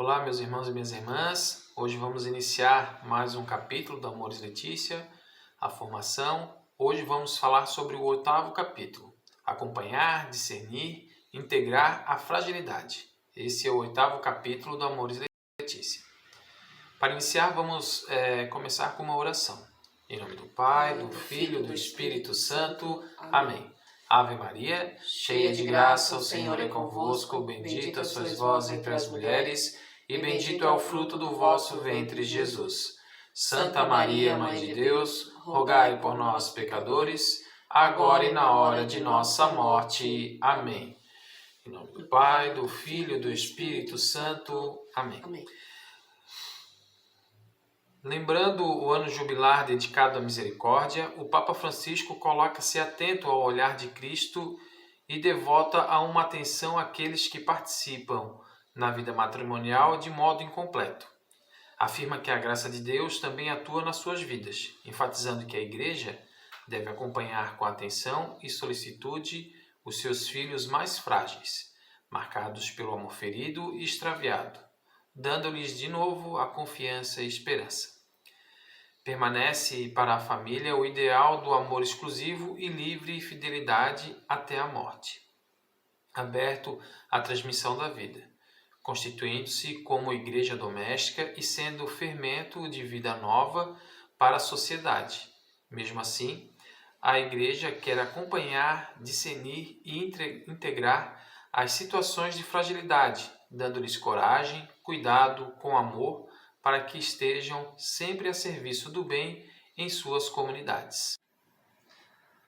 Olá, meus irmãos e minhas irmãs. Hoje vamos iniciar mais um capítulo do Amores Letícia, a formação. Hoje vamos falar sobre o 8º capítulo, acompanhar, discernir, integrar a fragilidade. Esse é o 8º capítulo do Amores Letícia. Para iniciar, vamos começar com uma oração. Em nome do Pai, do Filho e do Espírito Santo. Amém. Ave Maria, cheia de graça, o Senhor é convosco, bendita sois vós entre as mulheres, e bendito é o fruto do vosso ventre, Jesus. Santa Maria, Mãe de Deus, rogai por nós, pecadores, agora e na hora de nossa morte. Amém. Em nome do Pai, do Filho e do Espírito Santo. Amém. Lembrando o ano jubilar dedicado à misericórdia, o Papa Francisco coloca-se atento ao olhar de Cristo e devota a uma atenção àqueles que participam na vida matrimonial de modo incompleto. Afirma que a graça de Deus também atua nas suas vidas, enfatizando que a Igreja deve acompanhar com atenção e solicitude os seus filhos mais frágeis, marcados pelo amor ferido e extraviado, dando-lhes de novo a confiança e esperança. Permanece para a família o ideal do amor exclusivo e livre fidelidade até a morte, aberto à transmissão da vida, constituindo-se como igreja doméstica e sendo fermento de vida nova para a sociedade. Mesmo assim, a Igreja quer acompanhar, discernir e integrar as situações de fragilidade, dando-lhes coragem, cuidado, com amor, para que estejam sempre a serviço do bem em suas comunidades.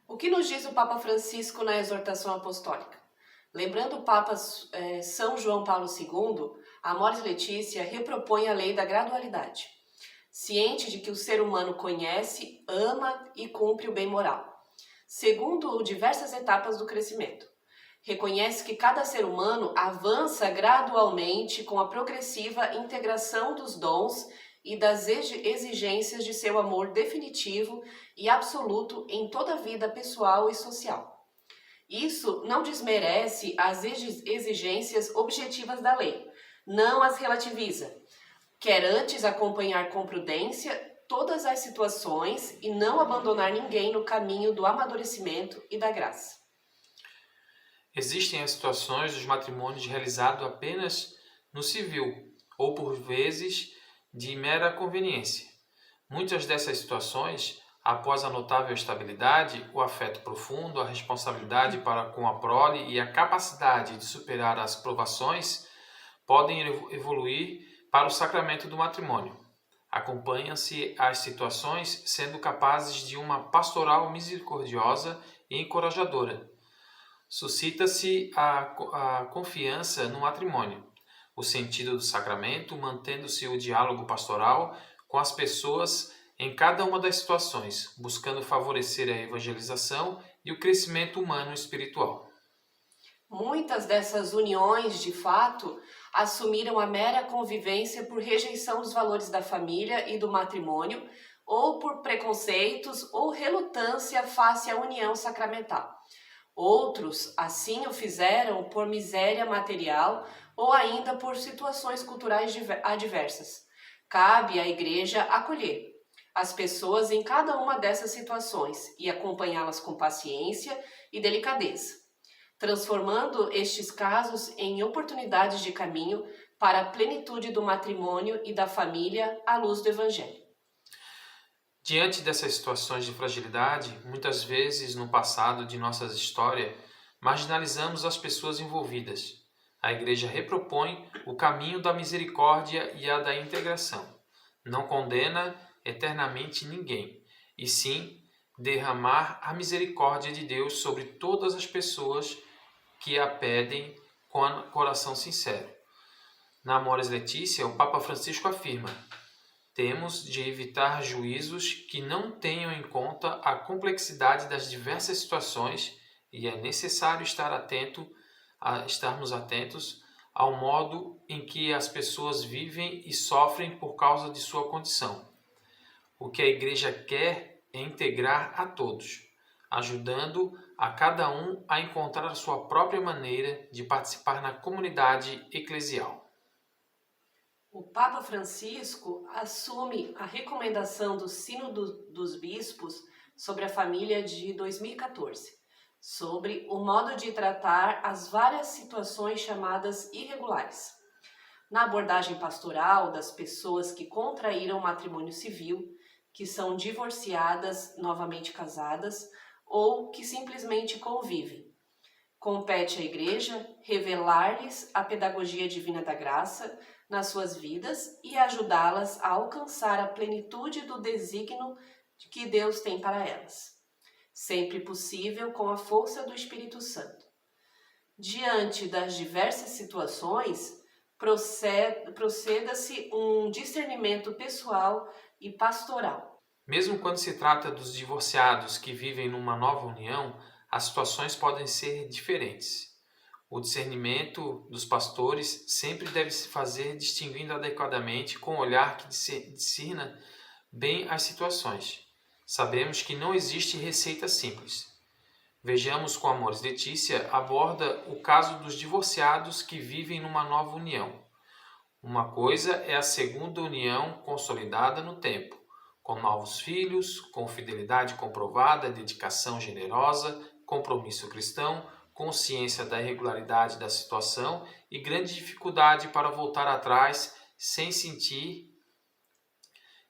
O que nos diz o Papa Francisco na exortação apostólica? Lembrando o Papa São João Paulo II, a Amores Letícia repropõe a lei da gradualidade, ciente de que o ser humano conhece, ama e cumpre o bem moral, segundo diversas etapas do crescimento. Reconhece que cada ser humano avança gradualmente com a progressiva integração dos dons e das exigências de seu amor definitivo e absoluto em toda a vida pessoal e social. Isso não desmerece as exigências objetivas da lei, não as relativiza. Quer antes acompanhar com prudência todas as situações e não abandonar ninguém no caminho do amadurecimento e da graça. Existem as situações dos matrimônios realizados apenas no civil, ou por vezes de mera conveniência. Muitas dessas situações, após a notável estabilidade, o afeto profundo, a responsabilidade para com a prole e a capacidade de superar as provações, podem evoluir para o sacramento do matrimônio. Acompanham-se as situações sendo capazes de uma pastoral misericordiosa e encorajadora. Suscita-se a confiança no matrimônio, o sentido do sacramento, mantendo-se o diálogo pastoral com as pessoas em cada uma das situações, buscando favorecer a evangelização e o crescimento humano e espiritual. Muitas dessas uniões, de fato, assumiram a mera convivência por rejeição dos valores da família e do matrimônio, ou por preconceitos ou relutância face à união sacramental. Outros, assim o fizeram por miséria material ou ainda por situações culturais adversas. Cabe à Igreja acolher as pessoas em cada uma dessas situações e acompanhá-las com paciência e delicadeza, transformando estes casos em oportunidades de caminho para a plenitude do matrimônio e da família à luz do Evangelho. Diante dessas situações de fragilidade, muitas vezes no passado de nossa história, marginalizamos as pessoas envolvidas. A Igreja repropõe o caminho da misericórdia e a da integração. Não condena eternamente ninguém, e sim derramar a misericórdia de Deus sobre todas as pessoas que a pedem com coração sincero. Na Amores Letícia, o Papa Francisco afirma: temos de evitar juízos que não tenham em conta a complexidade das diversas situações e é necessário estarmos atentos ao modo em que as pessoas vivem e sofrem por causa de sua condição. O que a Igreja quer é integrar a todos, ajudando a cada um a encontrar a sua própria maneira de participar na comunidade eclesial. O Papa Francisco assume a recomendação do Sínodo dos Bispos sobre a família de 2014, sobre o modo de tratar as várias situações chamadas irregulares. Na abordagem pastoral das pessoas que contraíram matrimônio civil, que são divorciadas, novamente casadas, ou que simplesmente convivem. Compete à Igreja revelar-lhes a pedagogia divina da graça nas suas vidas e ajudá-las a alcançar a plenitude do desígnio que Deus tem para elas, sempre possível com a força do Espírito Santo. Diante das diversas situações, proceda-se um discernimento pessoal e pastoral. Mesmo quando se trata dos divorciados que vivem numa nova união, as situações podem ser diferentes. O discernimento dos pastores sempre deve se fazer distinguindo adequadamente com o olhar que discerna bem as situações. Sabemos que não existe receita simples. Vejamos com Amores Letícia aborda o caso dos divorciados que vivem numa nova união. Uma coisa é a segunda união consolidada no tempo, com novos filhos, com fidelidade comprovada, dedicação generosa, compromisso cristão, consciência da irregularidade da situação e grande dificuldade para voltar atrás sem sentir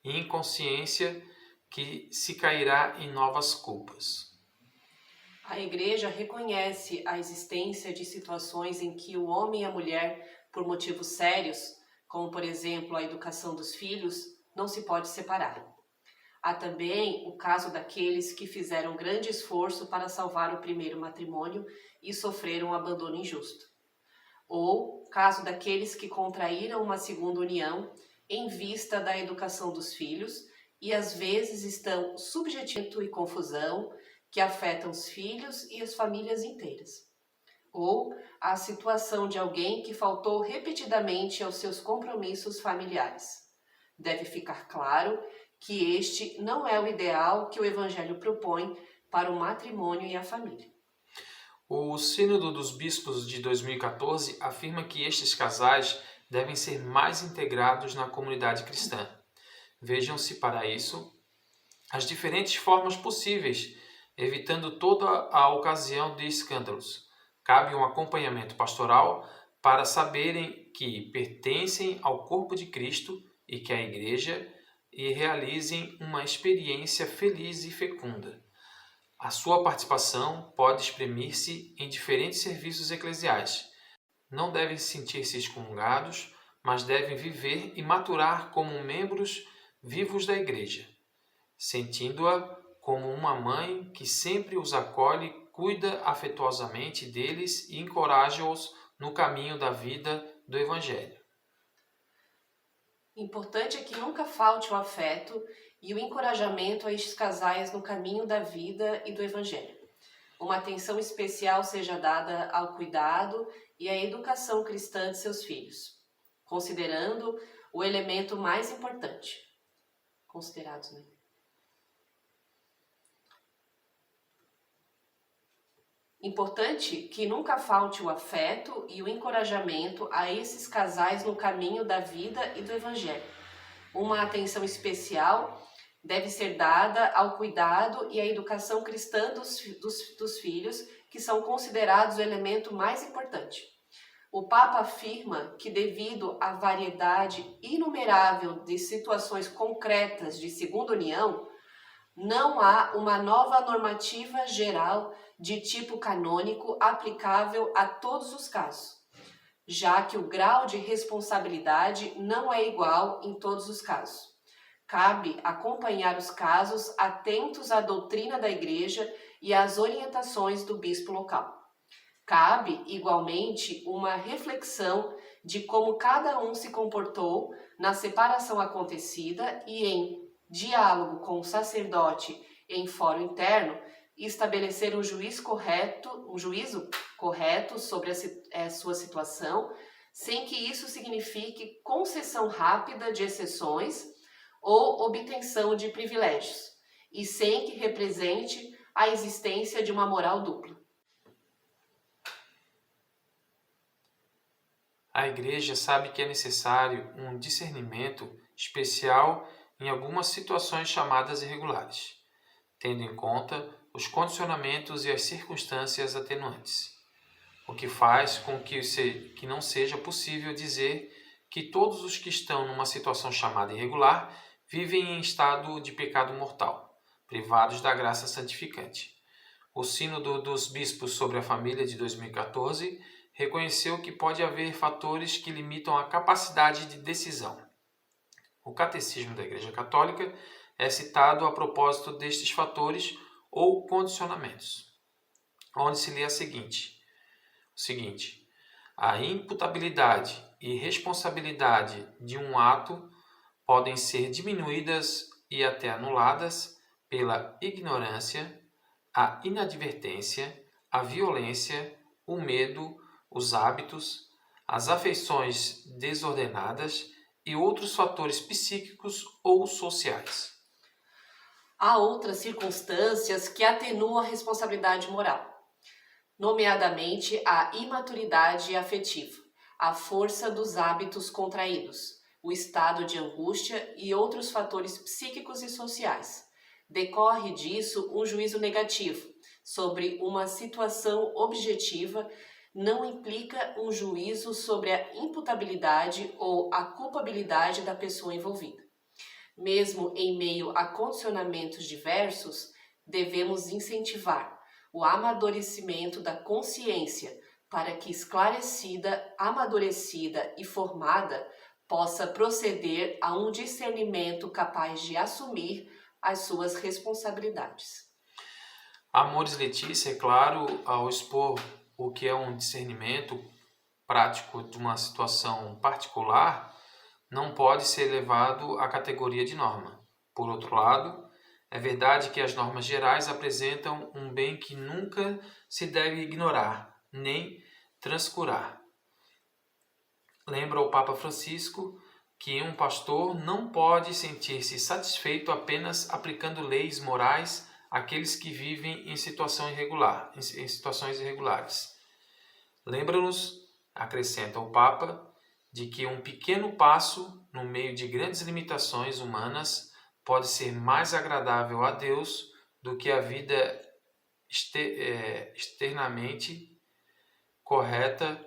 inconsciência que se cairá em novas culpas. A Igreja reconhece a existência de situações em que o homem e a mulher, por motivos sérios, como por exemplo a educação dos filhos, não se pode separar. Há também o caso daqueles que fizeram grande esforço para salvar o primeiro matrimônio e sofreram um abandono injusto. Ou caso daqueles que contraíram uma segunda união em vista da educação dos filhos e às vezes estão subjetivo e confusão que afetam os filhos e as famílias inteiras. Ou a situação de alguém que faltou repetidamente aos seus compromissos familiares. Deve ficar claro que este não é o ideal que o Evangelho propõe para o matrimônio e a família. O Sínodo dos Bispos de 2014 afirma que estes casais devem ser mais integrados na comunidade cristã. Vejam-se para isso as diferentes formas possíveis, evitando toda a ocasião de escândalos. Cabe um acompanhamento pastoral para saberem que pertencem ao corpo de Cristo e que a Igreja e realizem uma experiência feliz e fecunda. A sua participação pode exprimir-se em diferentes serviços eclesiais. Não devem sentir-se excomungados, mas devem viver e maturar como membros vivos da Igreja, sentindo-a como uma mãe que sempre os acolhe, cuida afetuosamente deles e encoraja-os no caminho da vida do Evangelho. Importante é que nunca falte o afeto e o encorajamento a estes casais no caminho da vida e do Evangelho. Uma atenção especial seja dada ao cuidado e à educação cristã de seus filhos, considerando o elemento mais importante. Considerados, né? Importante que nunca falte o afeto e o encorajamento a esses casais no caminho da vida e do Evangelho. Uma atenção especial deve ser dada ao cuidado e à educação cristã dos filhos, que são considerados o elemento mais importante. O Papa afirma que, devido à variedade inumerável de situações concretas de segunda união, não há uma nova normativa geral de tipo canônico aplicável a todos os casos, já que o grau de responsabilidade não é igual em todos os casos. Cabe acompanhar os casos atentos à doutrina da Igreja e às orientações do bispo local. Cabe, igualmente, uma reflexão de como cada um se comportou na separação acontecida e, em diálogo com o sacerdote em fórum interno, estabelecer um juízo correto sobre a sua situação, sem que isso signifique concessão rápida de exceções ou obtenção de privilégios, e sem que represente a existência de uma moral dupla. A Igreja sabe que é necessário um discernimento especial em algumas situações chamadas irregulares, tendo em conta os condicionamentos e as circunstâncias atenuantes, o que faz com que não seja possível dizer que todos os que estão numa situação chamada irregular vivem em estado de pecado mortal, privados da graça santificante. O Sínodo dos Bispos sobre a Família de 2014 reconheceu que pode haver fatores que limitam a capacidade de decisão. O Catecismo da Igreja Católica é citado a propósito destes fatores ou condicionamentos, onde se lê o seguinte: a imputabilidade e responsabilidade de um ato podem ser diminuídas e até anuladas pela ignorância, a inadvertência, a violência, o medo, os hábitos, as afeições desordenadas e outros fatores psíquicos ou sociais. Há outras circunstâncias que atenuam a responsabilidade moral, nomeadamente a imaturidade afetiva, a força dos hábitos contraídos, o estado de angústia e outros fatores psíquicos e sociais. Decorre disso um juízo negativo sobre uma situação objetiva, não implica um juízo sobre a imputabilidade ou a culpabilidade da pessoa envolvida. Mesmo em meio a condicionamentos diversos, devemos incentivar o amadurecimento da consciência para que esclarecida, amadurecida e formada possa proceder a um discernimento capaz de assumir as suas responsabilidades. Amores Letícia, é claro, ao expor o que é um discernimento prático de uma situação particular, não pode ser levado à categoria de norma. Por outro lado, é verdade que as normas gerais apresentam um bem que nunca se deve ignorar, nem transcurar. Lembra o Papa Francisco que um pastor não pode sentir-se satisfeito apenas aplicando leis morais àqueles que vivem em situações irregulares. Lembra-nos, acrescenta o Papa, de que um pequeno passo no meio de grandes limitações humanas pode ser mais agradável a Deus do que a vida externamente correta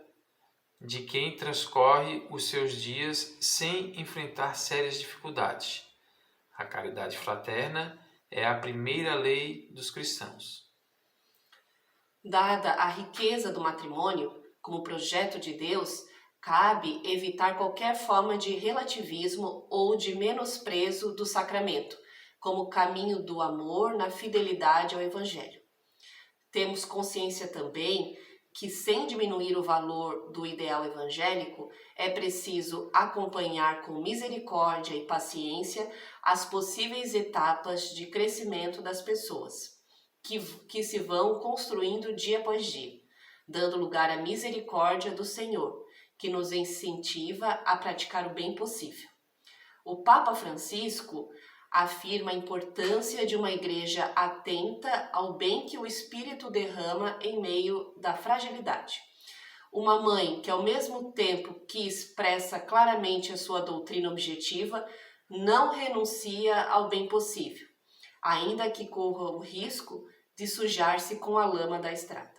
de quem transcorre os seus dias sem enfrentar sérias dificuldades. A caridade fraterna é a primeira lei dos cristãos. Dada a riqueza do matrimônio, como projeto de Deus, cabe evitar qualquer forma de relativismo ou de menosprezo do sacramento, como caminho do amor na fidelidade ao Evangelho. Temos consciência também que, sem diminuir o valor do ideal evangélico, é preciso acompanhar com misericórdia e paciência as possíveis etapas de crescimento das pessoas, que se vão construindo dia após dia, dando lugar à misericórdia do Senhor, que nos incentiva a praticar o bem possível. O Papa Francisco afirma a importância de uma igreja atenta ao bem que o Espírito derrama em meio da fragilidade. Uma mãe que, ao mesmo tempo que expressa claramente a sua doutrina objetiva, não renuncia ao bem possível, ainda que corra o risco de sujar-se com a lama da estrada.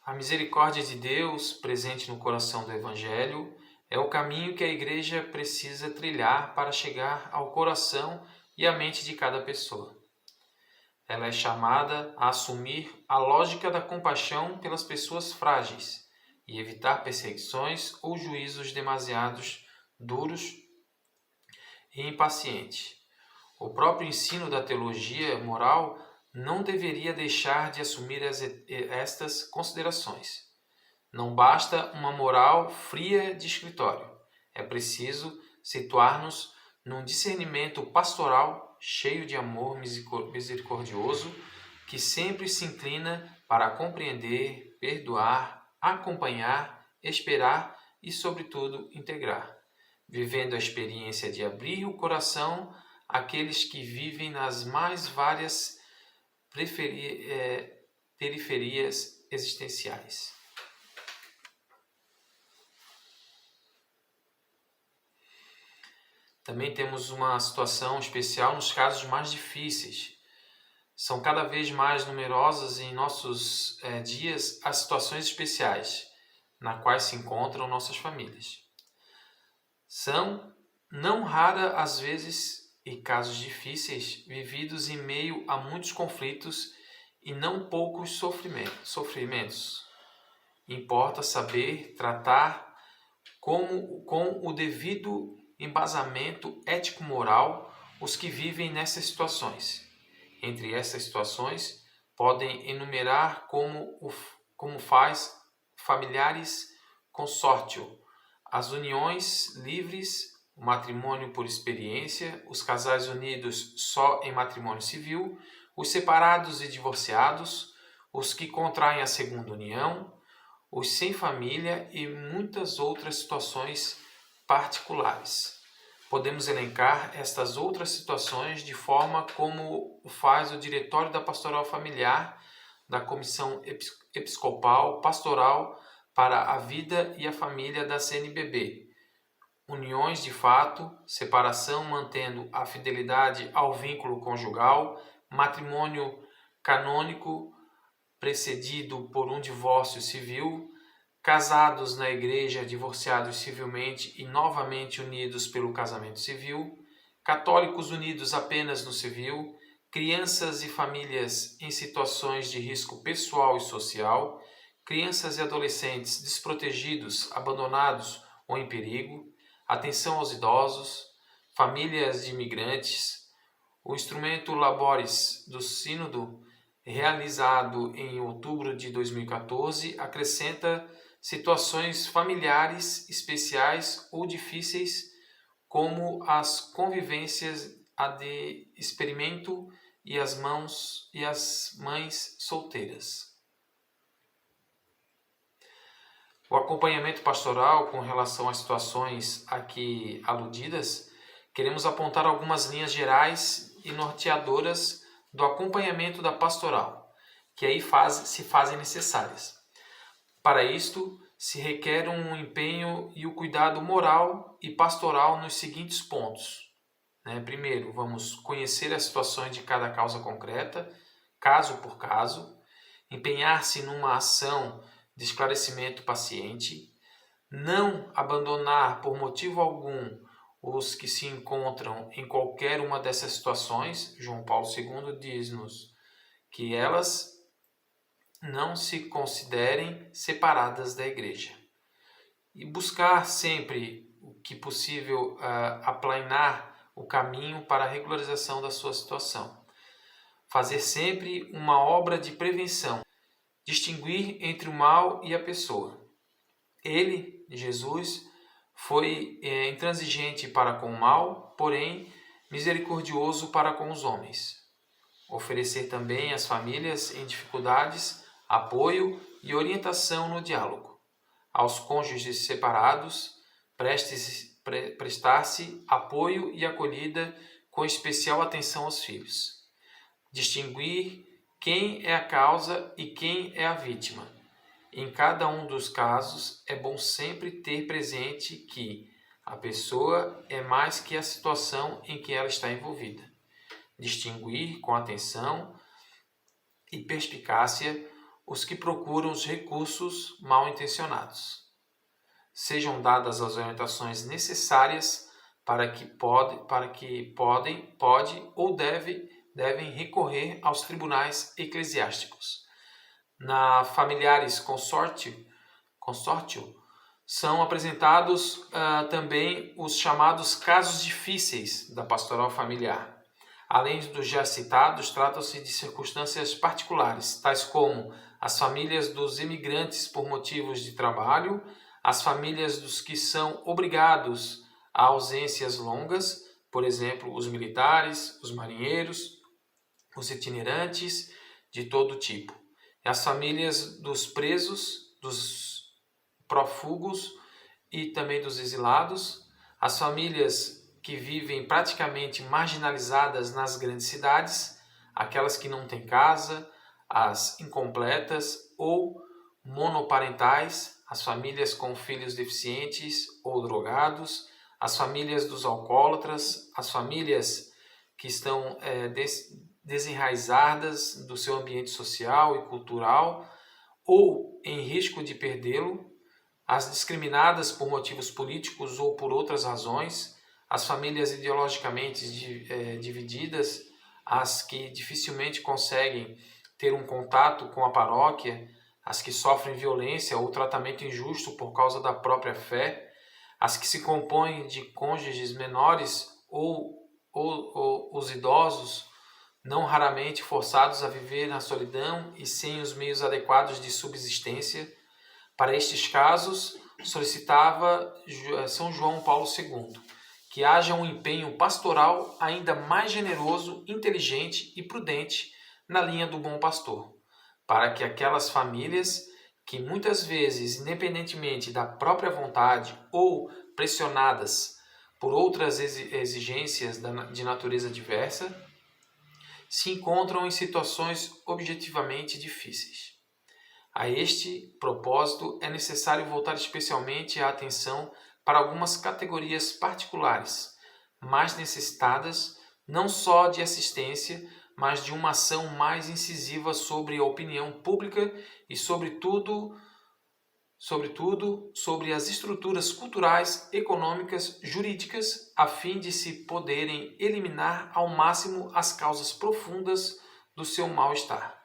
A misericórdia de Deus, presente no coração do Evangelho, é o caminho que a Igreja precisa trilhar para chegar ao coração e à mente de cada pessoa. Ela é chamada a assumir a lógica da compaixão pelas pessoas frágeis e evitar perseguições ou juízos demasiados duros e impacientes. O próprio ensino da teologia moral não deveria deixar de assumir estas considerações. Não basta uma moral fria de escritório. É preciso situar-nos num discernimento pastoral cheio de amor misericordioso que sempre se inclina para compreender, perdoar, acompanhar, esperar e, sobretudo, integrar, vivendo a experiência de abrir o coração àqueles que vivem nas mais várias periferias existenciais. Também temos uma situação especial nos casos mais difíceis. São cada vez mais numerosas em nossos dias as situações especiais na quais se encontram nossas famílias. São não raras as vezes e casos difíceis vividos em meio a muitos conflitos e não poucos sofrimentos. Importa saber tratar com o devido embasamento ético-moral os que vivem nessas situações. Entre essas situações, podem enumerar como faz familiares consórcio, as uniões livres, o matrimônio por experiência, os casais unidos só em matrimônio civil, os separados e divorciados, os que contraem a segunda união, os sem família e muitas outras situações particulares. Podemos elencar estas outras situações de forma como faz o Diretório da Pastoral Familiar da Comissão Episcopal Pastoral para a Vida e a Família da CNBB. Uniões de fato, separação mantendo a fidelidade ao vínculo conjugal, matrimônio canônico precedido por um divórcio civil, casados na igreja, divorciados civilmente e novamente unidos pelo casamento civil, católicos unidos apenas no civil, crianças e famílias em situações de risco pessoal e social, crianças e adolescentes desprotegidos, abandonados ou em perigo, atenção aos idosos, famílias de imigrantes. O instrumento Labores do Sínodo, realizado em outubro de 2014, acrescenta situações familiares especiais ou difíceis, como as convivências de experimento e as mães solteiras. O acompanhamento pastoral com relação às situações aqui aludidas, queremos apontar algumas linhas gerais e norteadoras do acompanhamento da pastoral, que aí se fazem necessárias. Para isto, se requer um empenho e o cuidado moral e pastoral nos seguintes pontos. Primeiro, vamos conhecer as situações de cada causa concreta, caso por caso, empenhar-se numa ação de esclarecimento paciente, não abandonar por motivo algum os que se encontram em qualquer uma dessas situações. João Paulo II diz-nos que elas não se considerem separadas da igreja. E buscar sempre o que possível aplainar o caminho para a regularização da sua situação. Fazer sempre uma obra de prevenção. Distinguir entre o mal e a pessoa. Ele, Jesus, foi intransigente para com o mal, porém misericordioso para com os homens. Oferecer também às famílias em dificuldades apoio e orientação no diálogo. Aos cônjuges separados, prestar-se apoio e acolhida com especial atenção aos filhos. Distinguir quem é a causa e quem é a vítima. Em cada um dos casos, é bom sempre ter presente que a pessoa é mais que a situação em que ela está envolvida. Distinguir com atenção e perspicácia os que procuram os recursos mal intencionados. Sejam dadas as orientações necessárias para que podem ou devem recorrer aos tribunais eclesiásticos. Na Familiares Consórcio, são apresentados também os chamados casos difíceis da pastoral familiar. Além dos já citados, tratam-se de circunstâncias particulares, tais como as famílias dos imigrantes por motivos de trabalho, as famílias dos que são obrigados a ausências longas, por exemplo, os militares, os marinheiros, os itinerantes de todo tipo, e as famílias dos presos, dos prófugos e também dos exilados, as famílias que vivem praticamente marginalizadas nas grandes cidades, aquelas que não têm casa, as incompletas ou monoparentais, as famílias com filhos deficientes ou drogados, as famílias dos alcoólatras, as famílias que estão desenraizadas do seu ambiente social e cultural ou em risco de perdê-lo, as discriminadas por motivos políticos ou por outras razões, as famílias ideologicamente divididas, as que dificilmente conseguem ter um contato com a paróquia, as que sofrem violência ou tratamento injusto por causa da própria fé, as que se compõem de cônjuges menores ou os idosos, não raramente forçados a viver na solidão e sem os meios adequados de subsistência. Para estes casos, solicitava São João Paulo II que haja um empenho pastoral ainda mais generoso, inteligente e prudente na linha do bom pastor, para que aquelas famílias que muitas vezes, independentemente da própria vontade ou pressionadas por outras exigências de natureza diversa, se encontram em situações objetivamente difíceis. A este propósito, é necessário voltar especialmente a atenção para algumas categorias particulares, mais necessitadas não só de assistência, mas de uma ação mais incisiva sobre a opinião pública e, sobretudo, sobre as estruturas culturais, econômicas, jurídicas, a fim de se poderem eliminar ao máximo as causas profundas do seu mal-estar.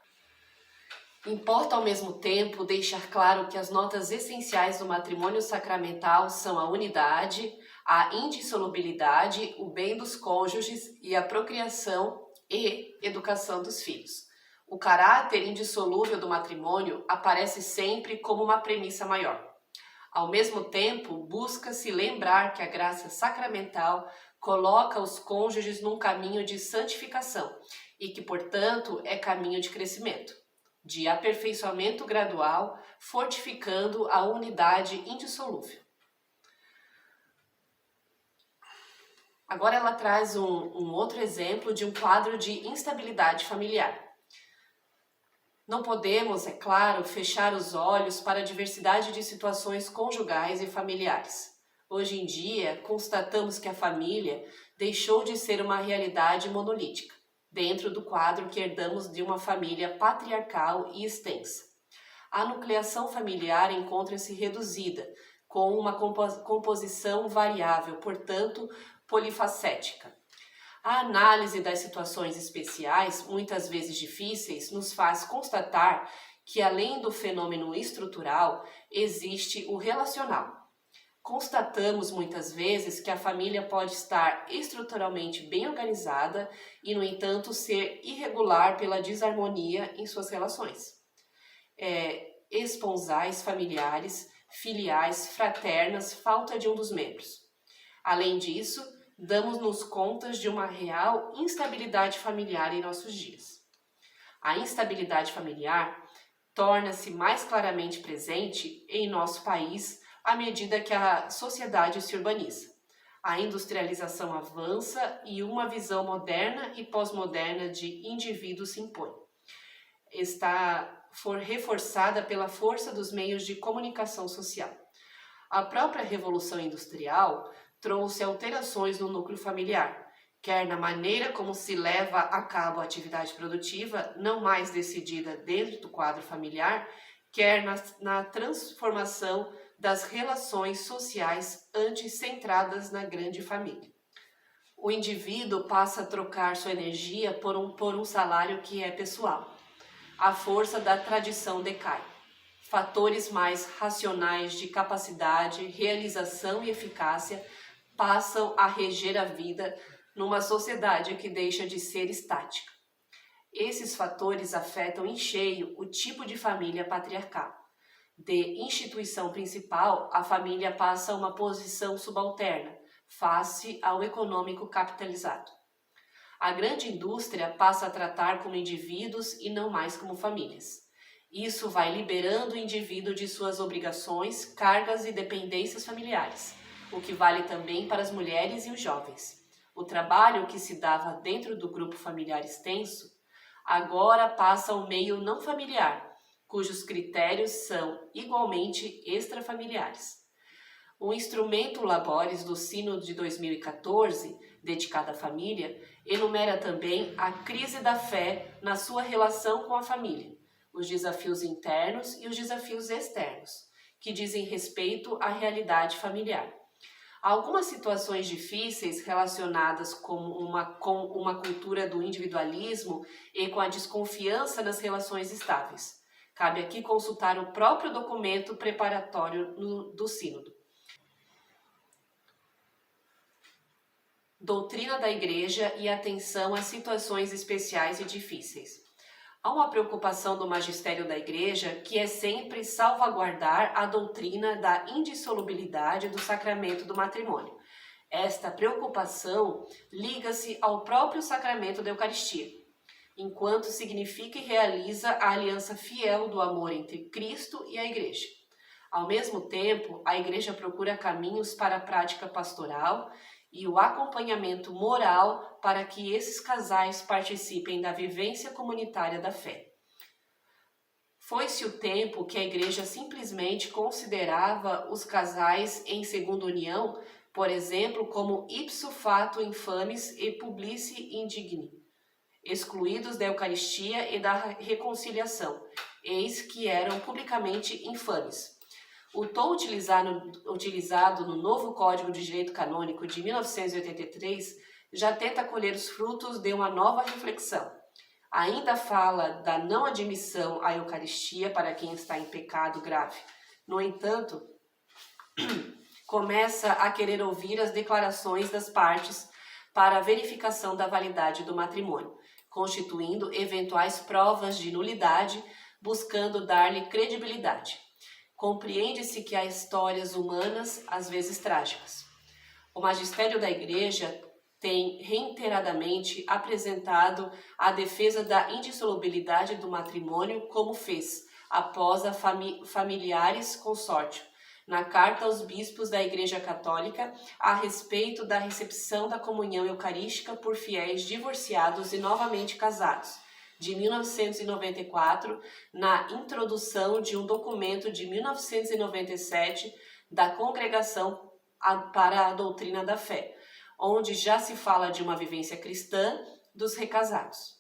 Importa, ao mesmo tempo, deixar claro que as notas essenciais do matrimônio sacramental são a unidade, a indissolubilidade, o bem dos cônjuges e a procriação e educação dos filhos. O caráter indissolúvel do matrimônio aparece sempre como uma premissa maior. Ao mesmo tempo, busca-se lembrar que a graça sacramental coloca os cônjuges num caminho de santificação e que, portanto, é caminho de crescimento, de aperfeiçoamento gradual, fortificando a unidade indissolúvel. Agora ela traz um outro exemplo de um quadro de instabilidade familiar. Não podemos, é claro, fechar os olhos para a diversidade de situações conjugais e familiares. Hoje em dia, constatamos que a família deixou de ser uma realidade monolítica, dentro do quadro que herdamos de uma família patriarcal e extensa. A nucleação familiar encontra-se reduzida, com uma composição variável, portanto, polifacética. A análise das situações especiais, muitas vezes difíceis, nos faz constatar que, além do fenômeno estrutural, existe o relacional. Constatamos muitas vezes que a família pode estar estruturalmente bem organizada e, no entanto, ser irregular pela desarmonia em suas relações esponsais, familiares, filiais, fraternas, falta de um dos membros. Além disso, damos-nos contas de uma real instabilidade familiar em nossos dias. A instabilidade familiar torna-se mais claramente presente em nosso país à medida que a sociedade se urbaniza. A industrialização avança e uma visão moderna e pós-moderna de indivíduo se impõe. For reforçada pela força dos meios de comunicação social. A própria Revolução Industrial trouxe alterações no núcleo familiar, quer na maneira como se leva a cabo a atividade produtiva, não mais decidida dentro do quadro familiar, quer na transformação das relações sociais antes centradas na grande família. O indivíduo passa a trocar sua energia por um salário que é pessoal. A força da tradição decai. Fatores mais racionais de capacidade, realização e eficácia passam a reger a vida numa sociedade que deixa de ser estática. Esses fatores afetam em cheio o tipo de família patriarcal. De instituição principal, a família passa a uma posição subalterna, face ao econômico capitalizado. A grande indústria passa a tratar como indivíduos e não mais como famílias. Isso vai liberando o indivíduo de suas obrigações, cargas e dependências familiares, o que vale também para as mulheres e os jovens. O trabalho que se dava dentro do grupo familiar extenso, agora passa ao meio não familiar, cujos critérios são igualmente extrafamiliares. O instrumento Labores do Sínodo de 2014, dedicado à família, enumera também a crise da fé na sua relação com a família, os desafios internos e os desafios externos, que dizem respeito à realidade familiar. Algumas situações difíceis relacionadas com uma cultura do individualismo e com a desconfiança nas relações estáveis. Cabe aqui consultar o próprio documento preparatório do Sínodo. Doutrina da Igreja e atenção às situações especiais e difíceis. Há uma preocupação do magistério da Igreja que é sempre salvaguardar a doutrina da indissolubilidade do sacramento do matrimônio. Esta preocupação liga-se ao próprio sacramento da Eucaristia, enquanto significa e realiza a aliança fiel do amor entre Cristo e a Igreja. Ao mesmo tempo, a Igreja procura caminhos para a prática pastoral e o acompanhamento moral para que esses casais participem da vivência comunitária da fé. Foi-se o tempo que a Igreja simplesmente considerava os casais em segunda união, por exemplo, como ipso facto infames e publici indigni, excluídos da Eucaristia e da reconciliação, eis que eram publicamente infames. O tom utilizado no novo Código de Direito Canônico de 1983 já tenta colher os frutos de uma nova reflexão. Ainda fala da não admissão à Eucaristia para quem está em pecado grave. No entanto, começa a querer ouvir as declarações das partes para a verificação da validade do matrimônio, constituindo eventuais provas de nulidade, buscando dar-lhe credibilidade. Compreende-se que há histórias humanas, às vezes trágicas. O magistério da Igreja tem reiteradamente apresentado a defesa da indissolubilidade do matrimônio, como fez, após a Familiaris Consortio, na Carta aos Bispos da Igreja Católica a respeito da recepção da comunhão eucarística por fiéis divorciados e novamente casados, de 1994, na introdução de um documento de 1997 da Congregação para a Doutrina da Fé, onde já se fala de uma vivência cristã dos recasados.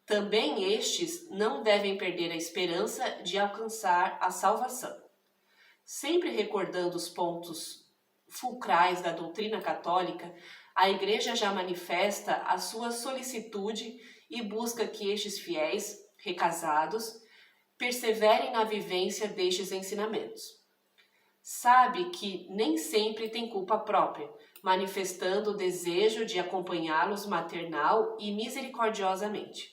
Também estes não devem perder a esperança de alcançar a salvação. Sempre recordando os pontos fulcrais da doutrina católica, a Igreja já manifesta a sua solicitude e busca que estes fiéis, recasados, perseverem na vivência destes ensinamentos. Sabe que nem sempre tem culpa própria, manifestando o desejo de acompanhá-los maternal e misericordiosamente.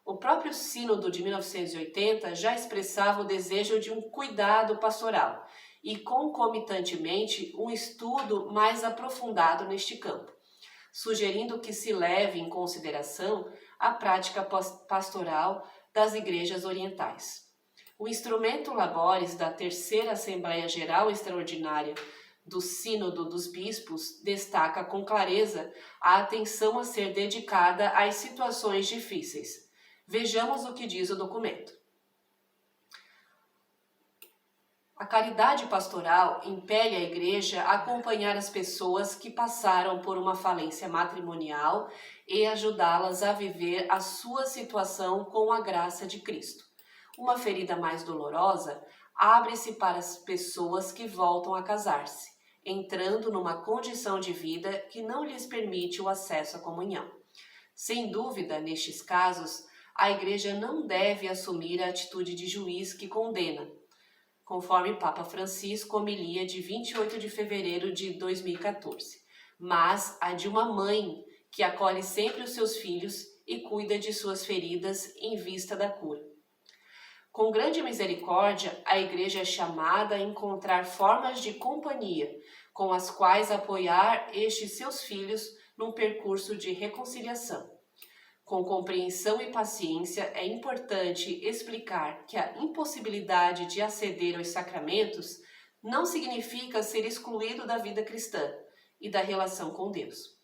O próprio Sínodo de 1980 já expressava o desejo de um cuidado pastoral e, concomitantemente, um estudo mais aprofundado neste campo, sugerindo que se leve em consideração a prática pastoral das igrejas orientais. O instrumento Labores da Terceira Assembleia Geral Extraordinária do Sínodo dos Bispos destaca com clareza a atenção a ser dedicada às situações difíceis. Vejamos o que diz o documento. A caridade pastoral impele a Igreja a acompanhar as pessoas que passaram por uma falência matrimonial e ajudá-las a viver a sua situação com a graça de Cristo. Uma ferida mais dolorosa abre-se para as pessoas que voltam a casar-se, entrando numa condição de vida que não lhes permite o acesso à comunhão. Sem dúvida, nestes casos, a Igreja não deve assumir a atitude de juiz que condena, conforme Papa Francisco, homilia de 28 de fevereiro de 2014, mas a de uma mãe que acolhe sempre os seus filhos e cuida de suas feridas em vista da cura. Com grande misericórdia, a Igreja é chamada a encontrar formas de companhia com as quais apoiar estes seus filhos num percurso de reconciliação. Com compreensão e paciência, é importante explicar que a impossibilidade de aceder aos sacramentos não significa ser excluído da vida cristã e da relação com Deus.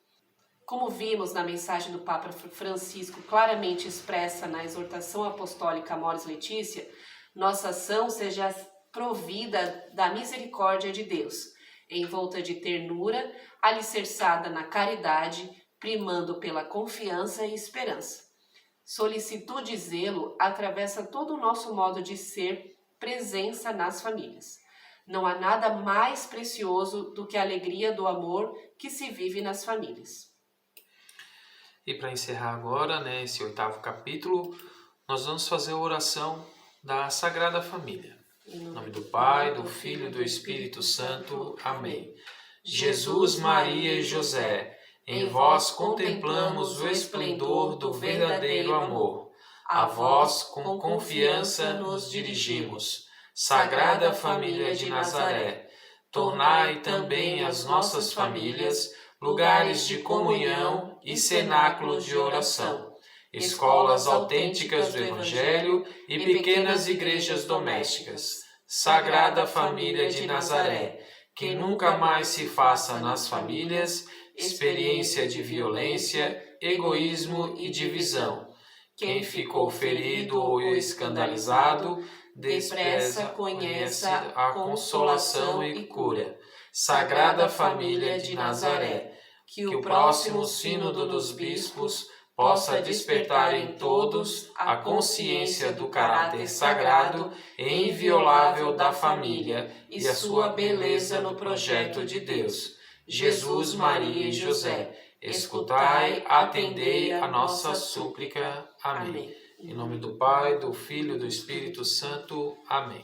Como vimos na mensagem do Papa Francisco claramente expressa na exortação apostólica Amoris Laetitia, nossa ação seja provida da misericórdia de Deus, envolta de ternura, alicerçada na caridade, primando pela confiança e esperança. Solicitude e zelo atravessa todo o nosso modo de ser, presença nas famílias. Não há nada mais precioso do que a alegria do amor que se vive nas famílias. E para encerrar agora, esse 8º capítulo, nós vamos fazer a oração da Sagrada Família. Em nome do Pai, do Filho e do Espírito Santo. Amém. Jesus, Maria e José, em vós contemplamos o esplendor do verdadeiro amor. A vós, com confiança, nos dirigimos. Sagrada Família de Nazaré, tornai também as nossas famílias lugares de comunhão e cenáculo de oração, escolas autênticas do Evangelho e pequenas igrejas domésticas. Sagrada Família de Nazaré, que nunca mais se faça nas famílias experiência de violência, egoísmo e divisão. Quem ficou ferido ou escandalizado, depressa conheça a consolação e cura. Sagrada Família de Nazaré, que o próximo Sínodo dos Bispos possa despertar em todos a consciência do caráter sagrado e inviolável da família e a sua beleza no projeto de Deus. Jesus, Maria e José, escutai, atendei a nossa súplica. Amém. Em nome do Pai, do Filho e do Espírito Santo. Amém.